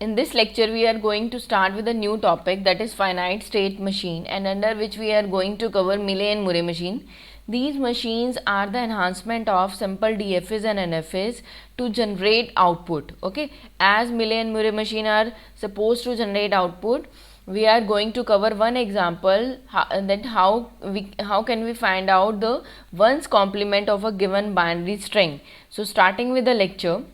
In this lecture, we are going to start with a new topic, that is finite state machine, and under which we are going to cover Mealy and Murray machine. These machines are the enhancement of simple DFAs and NFAs to generate output. Okay, as Mealy and Murray machine are supposed to generate output, we are going to cover one example, how can we find out the ones complement of a given binary string. So starting with the lecture.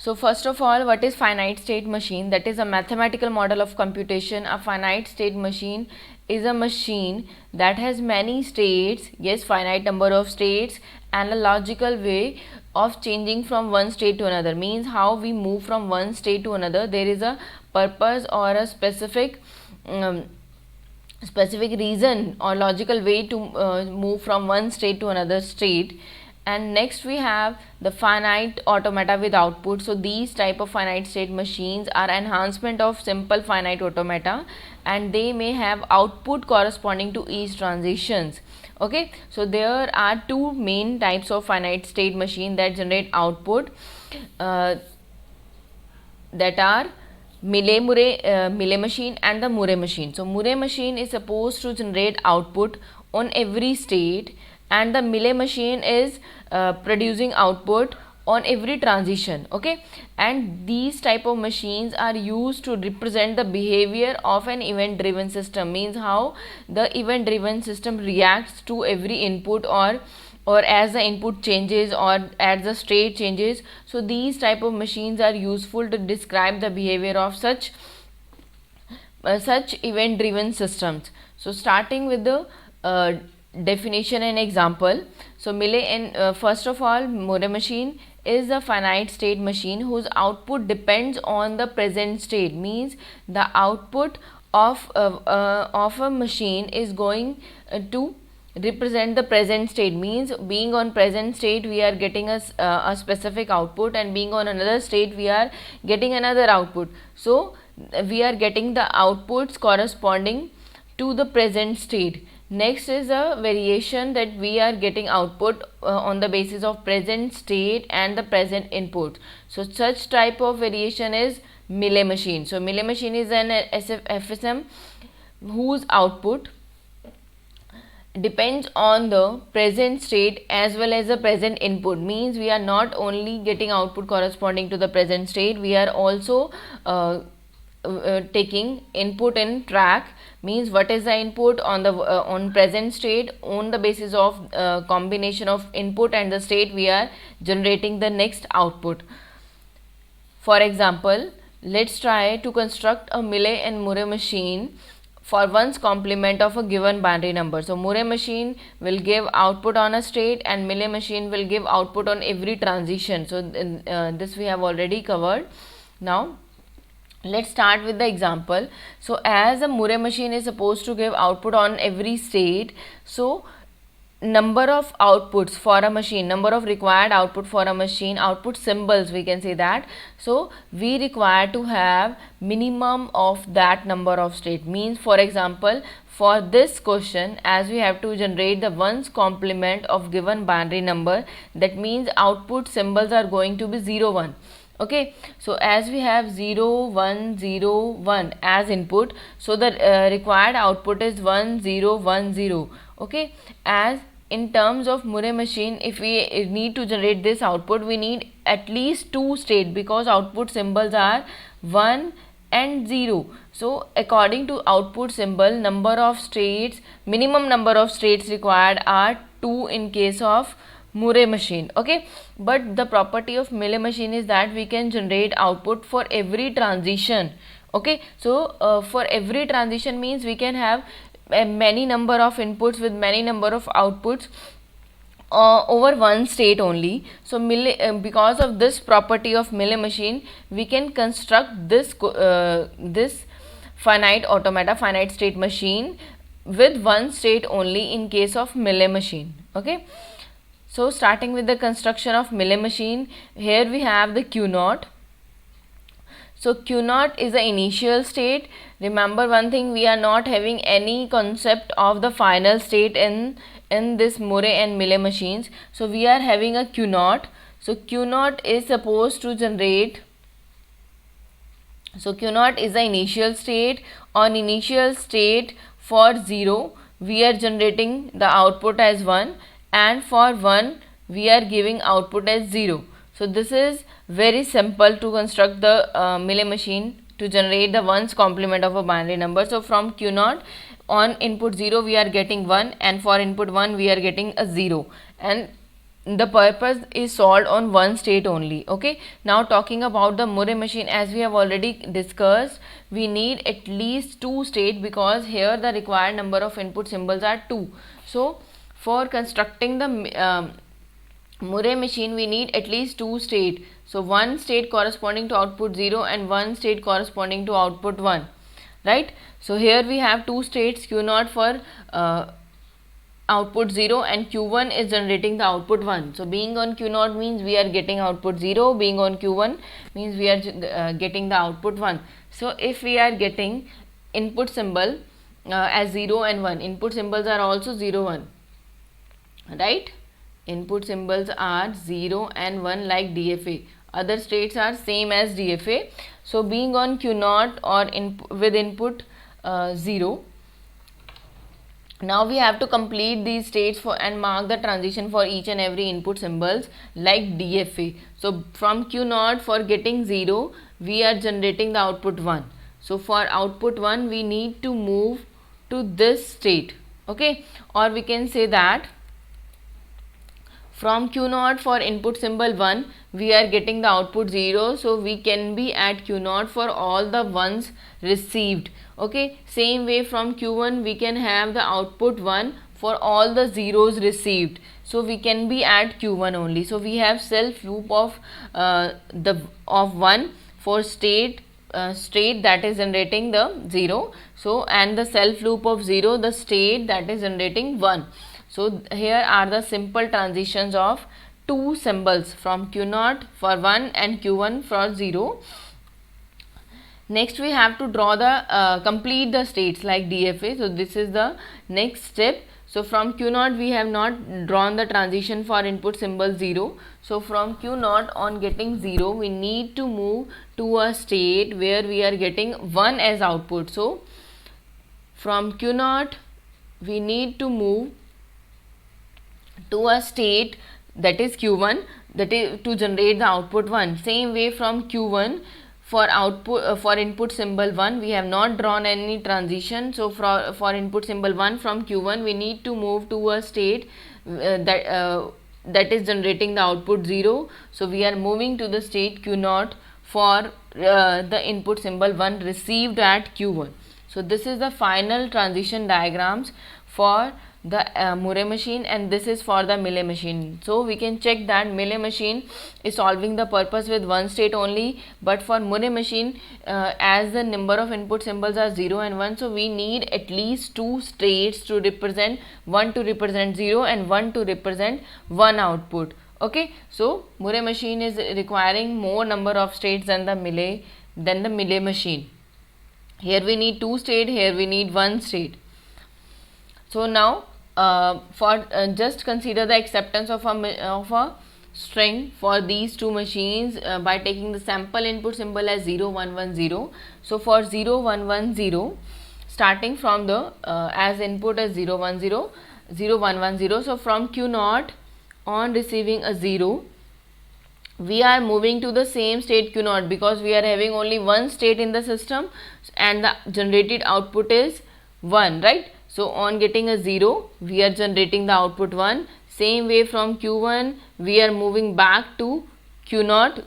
So first of all, what is finite state machine? That is a mathematical model of computation. A finite state machine is a machine that has many states, yes, finite number of states, and a logical way of changing from one state to another. Means how we move from one state to another. There is a purpose or a specific reason or logical way to move from one state to another state. And next we have the finite automata with output. So these type of finite state machines are enhancement of simple finite automata, and they may have output corresponding to each transitions. Okay, so there are two main types of finite state machine that generate output, that are Mealy machine and the Murray machine. So Murray machine is supposed to generate output on every state, and the Mealy machine is producing output on every transition. Okay, and these type of machines are used to represent the behavior of an event driven system. Means how the event driven system reacts to every input, or as the input changes or as the state changes. So these type of machines are useful to describe the behavior of such event driven systems. So starting with the definition and example. So Mealy and first of all, Murray machine is a finite state machine whose output depends on the present state. Means the output of a machine is going to represent the present state. Means being on present state we are getting a specific output, and being on another state we are getting another output. So we are getting the outputs corresponding to the present state. Next is a variation, that we are getting output on the basis of present state and the present input. So such type of variation is Mealy machine. So Mealy machine is an FSM whose output depends on the present state as well as the present input. Means we are not only getting output corresponding to the present state, we are also taking input in track. Means what is the input on the on present state, on the basis of combination of input and the state we are generating the next output. For example, let's try to construct a Mealy and Murray machine for one's complement of a given binary number. So Murray machine will give output on a state, and Mealy machine will give output on every transition. So this we have already covered. Now let's start with the example. So as a Murray machine is supposed to give output on every state, so number of outputs for a machine, number of required output for a machine, output symbols we can say that. So we require to have minimum of that number of state. Means for example, for this question, as we have to generate the ones complement of given binary number, that means output symbols are going to be 0 1. Okay, so as we have 0 1 0 1 as input, so the required output is 1 0 1 0. Okay, as in terms of Murray machine, if we need to generate this output, we need at least 2 state, because output symbols are 1 and 0. So according to output symbol, number of states, minimum number of states required are 2 in case of Murray machine. Okay, but the property of Mealy machine is that we can generate output for every transition. Okay, so for every transition means we can have many number of inputs with many number of outputs over one state only. So because of this property of Mealy machine, we can construct this finite automata, finite state machine with one state only in case of Mealy machine. Okay, so starting with the construction of Mealy machine, here we have the Q naught. So Q naught is the initial state. Remember one thing, we are not having any concept of the final state in this Murray and Mealy machines. So we are having a Q naught. So Q naught is supposed to generate So Q naught is the initial state. On initial state for 0 we are generating the output as 1, and for 1 we are giving output as 0. So this is very simple to construct the Mealy machine to generate the ones complement of a binary number. So from Q naught, on input 0 we are getting 1, and for input 1 we are getting a 0, and the purpose is solved on one state only. Okay, now talking about the Murray machine, as we have already discussed, we need at least two state, because here the required number of input symbols are 2. So for constructing the Murray machine we need at least two state. So one state corresponding to output 0 and one state corresponding to output 1, right? So here we have two states, Q naught for output 0 and Q1 is generating the output 1. So being on Q naught means we are getting output 0, being on Q1 means we are getting the output 1. So if we are getting input symbol as 0 and 1, input symbols are also 0 1, right? Input symbols are 0 and 1 like DFA. Other states are same as DFA. So being on Q naught or with input 0, now we have to complete these states for and mark the transition for each and every input symbols like DFA. So from Q naught, for getting 0 we are generating the output 1. So for output 1 we need to move to this state, okay, or we can say that from Q naught for input symbol 1 we are getting the output 0, so we can be at Q naught for all the ones received. Okay, same way from Q1 we can have the output 1 for all the zeros received, so we can be at Q1 only. So we have self loop of 1 for state that is generating the 0, so and the self loop of 0, the state that is generating 1. So here are the simple transitions of two symbols from Q naught for 1 and Q1 for 0. Next we have to draw the complete the states like DFA. So this is the next step. So from Q naught we have not drawn the transition for input symbol 0. So from Q naught, on getting 0 we need to move to a state where we are getting 1 as output. So from Q naught we need to move to a state that is Q1, that is to generate the output 1. Same way from Q1 for output for input symbol 1 we have not drawn any transition. So for input symbol 1 from Q1 we need to move to a state that is generating the output 0. So we are moving to the state Q naught for the input symbol 1 received at Q1. So this is the final transition diagrams for the Murray machine, and this is for the Mealy machine. So we can check that Mealy machine is solving the purpose with one state only, but for Murray machine as the number of input symbols are 0 and 1, so we need at least two states to represent, one to represent 0 and one to represent 1 output. Okay, so Murray machine is requiring more number of states than the Mealy machine. Here we need two state, here we need one state. So now for just consider the acceptance of a string for these two machines by taking the sample input symbol as 0 1 1 0. So for 0 1 1 0, starting from the as input as 0 1 0 0 1 1 0. So from Q naught, on receiving a 0 we are moving to the same state Q naught, because we are having only one state in the system and the generated output is 1, right? So on getting a 0 we are generating the output 1. Same way from Q1 we are moving back to Q naught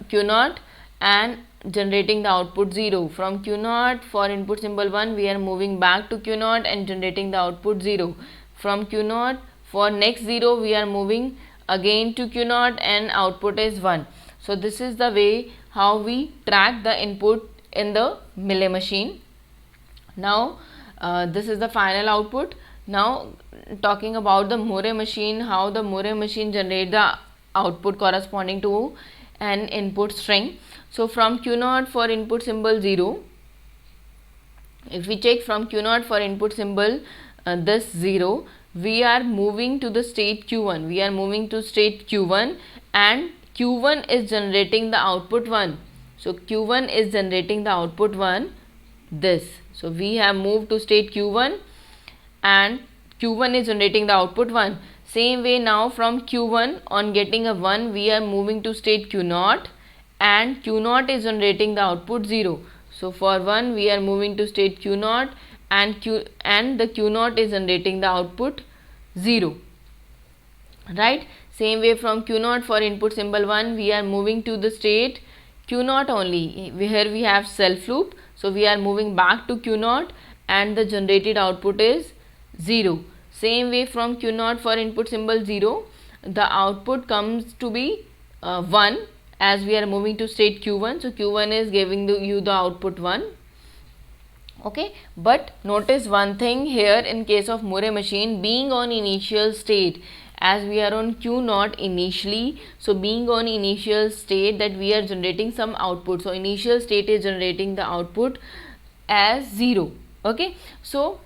and generating the output 0. From Q naught for input symbol 1 we are moving back to Q naught and generating the output 0. From Q naught for next 0 we are moving again to Q naught and output is 1. So this is the way how we track the input in the Mealy machine. Now this is the final output. Now talking about the Murray machine, how the Murray machine generate the output corresponding to an input string. So from Q naught for input symbol 0, if we check from Q naught for input symbol this 0, we are moving to the state Q1. We are moving to state Q1 and Q1 is generating the output 1. So Q1 is generating the output 1, this. So we have moved to state Q1 and Q1 is generating the output 1. Same way now from Q1 on getting a 1 we are moving to state Q0 and Q0 is generating the output 0. So for 1 we are moving to state Q0 and the Q0 is generating the output 0. Right? Same way from Q0 for input symbol 1 we are moving to the state Q0 only. Here we have self loop. So we are moving back to Q0 and the generated output is 0. Same way from Q0 for input symbol 0 the output comes to be 1 as we are moving to state Q1. So Q1 is giving you the output 1. Okay, but notice one thing here in case of Moore machine, being on initial state, as we are on Q0 initially, so being on initial state that we are generating some output. So initial state is generating the output as 0. Okay, so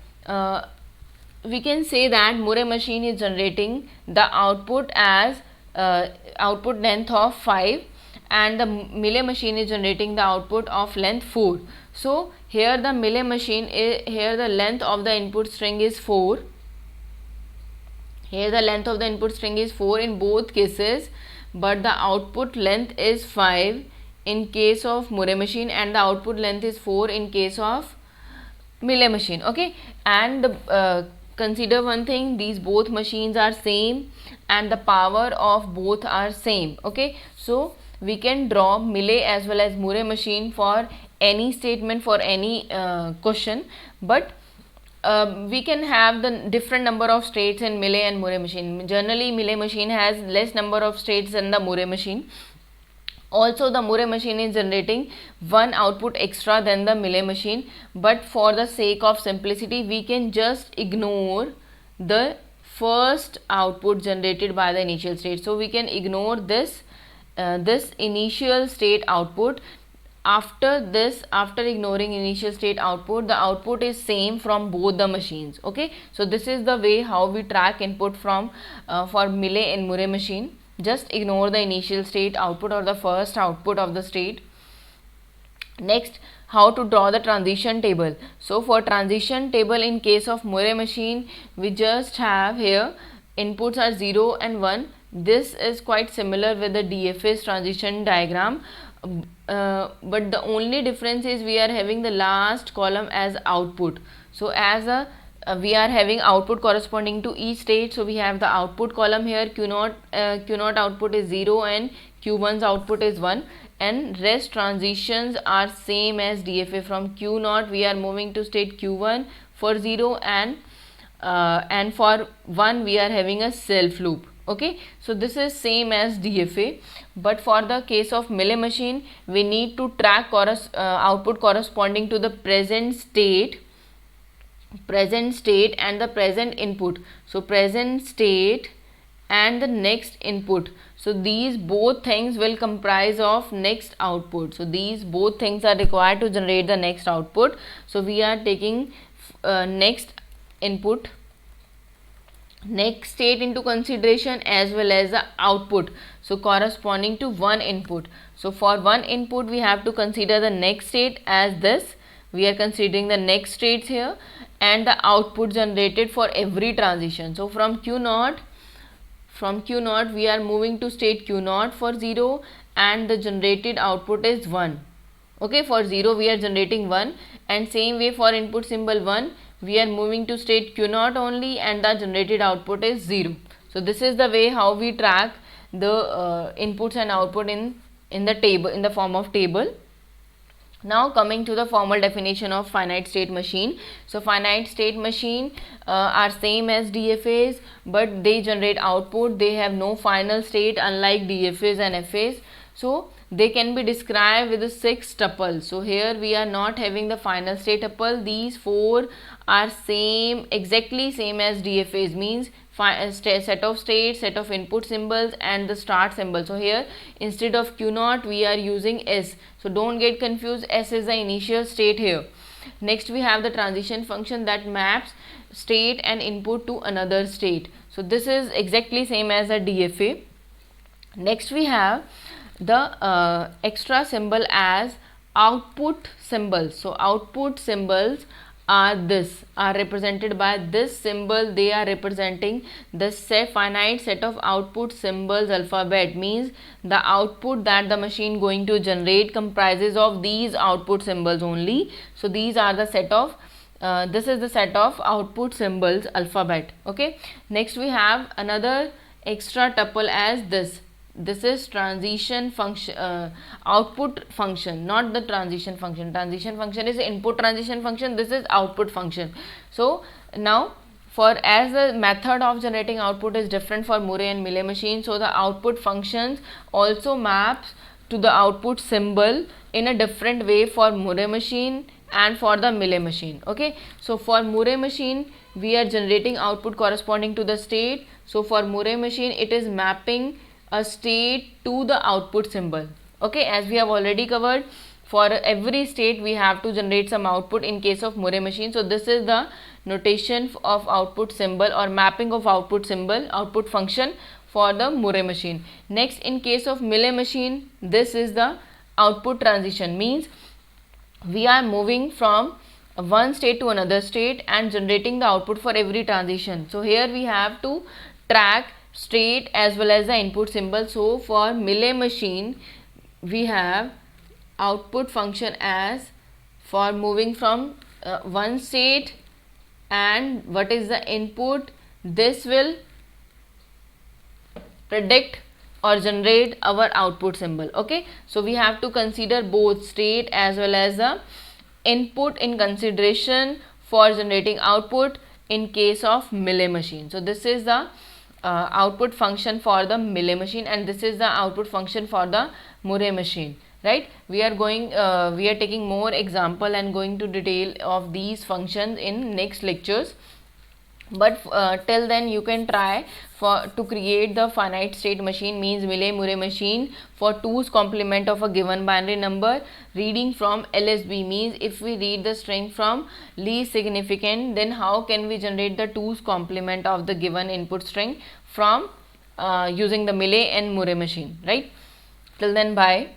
we can say that Moore machine is generating the output as output length of 5 and the Mealy machine is generating the output of length 4. So here the Mealy machine is, here the length of the input string is 4. Here the length of the input string is 4 in both cases, but the output length is 5 in case of Moore machine and the output length is 4 in case of Mealy machine. Okay, and consider one thing, these both machines are same and the power of both are same. Okay, so we can draw Mealy as well as Moore machine for any statement, for any question, but we can have the different number of states in Mealy and Moore machine. Generally Mealy machine has less number of states than the Moore machine. Also the Moore machine is generating one output extra than the Mealy machine, but for the sake of simplicity we can just ignore the first output generated by the initial state. So we can ignore this this initial state output. After this, after ignoring initial state output, the output is same from both the machines. Okay, so this is the way how we track input from for Mealy and Moore machine. Just ignore the initial state output or the first output of the state. Next, how to draw the transition table. So for transition table in case of Moore machine, we just have here inputs are 0 and 1. This is quite similar with the DFA's transition diagram, but the only difference is we are having the last column as output. So as a we are having output corresponding to each state. So we have the output column here, Q0 output is 0 and Q1's output is 1, and rest transitions are same as DFA. From Q0 we are moving to state Q1 for 0 and for 1 we are having a self loop. Okay, so this is same as DFA, but for the case of Mealy machine we need to track output corresponding to the present state and the present input. So present state and the next input, so these both things will comprise of next output. So these both things are required to generate the next output. So we are taking next input, next state into consideration as well as the output, so corresponding to one input. So for one input we have to consider the next state as this, we are considering the next states here, and the output generated for every transition. So from Q0 we are moving to state Q0 for 0 and the generated output is 1. Okay, for 0 we are generating 1, and same way for input symbol 1 we are moving to state Q0 only and the generated output is 0. So this is the way how we track the inputs and output in the table, in the form of table. Now coming to the formal definition of finite state machine. So finite state machine are same as DFAs, but they generate output, they have no final state unlike DFAs and FAs. So they can be described with the 6 tuples. So here we are not having the final state tuple. These 4 are same, exactly same as DFAs, means set of states, set of input symbols and the start symbol. So here instead of Q0 we are using S. So don't get confused, S is the initial state here. Next we have the transition function that maps state and input to another state. So this is exactly same as a DFA. Next we have the extra symbol as output symbols. So output symbols are represented by this symbol. They are representing the finite set of output symbols alphabet, means the output that the machine going to generate comprises of these output symbols only. So these are the set of this is the set of output symbols alphabet. Okay, next we have another extra tuple as this is transition function, output function, not the transition function. Transition function is input transition function, this is output function. So now, for as the method of generating output is different for Murray and Milley machine, so the output functions also maps to the output symbol in a different way for Murray machine and for the Milley machine. Okay, so for Murray machine we are generating output corresponding to the state. So for Murray machine it is mapping a state to the output symbol. Okay, as we have already covered, for every state we have to generate some output in case of Murray machine. So this is the notation of output symbol or mapping of output symbol, output function for the Murray machine. Next, in case of Milley machine, this is the output transition, means we are moving from one state to another state and generating the output for every transition. So here we have to track state as well as the input symbol. So for Milley machine we have output function as for moving from one state, and what is the input, this will predict or generate our output symbol. Okay, so we have to consider both state as well as the input in consideration for generating output in case of Milley machine. So this is the output function for the Milley machine, and this is the output function for the Murray machine. Right, we are taking more example and going to detail of these functions in next lectures. But till then you can try to create the finite state machine, means Milley-Murray machine for 2's complement of a given binary number reading from LSB, means if we read the string from least significant, then how can we generate the 2's complement of the given input string from using the Milley and Murray machine. Right, till then, bye.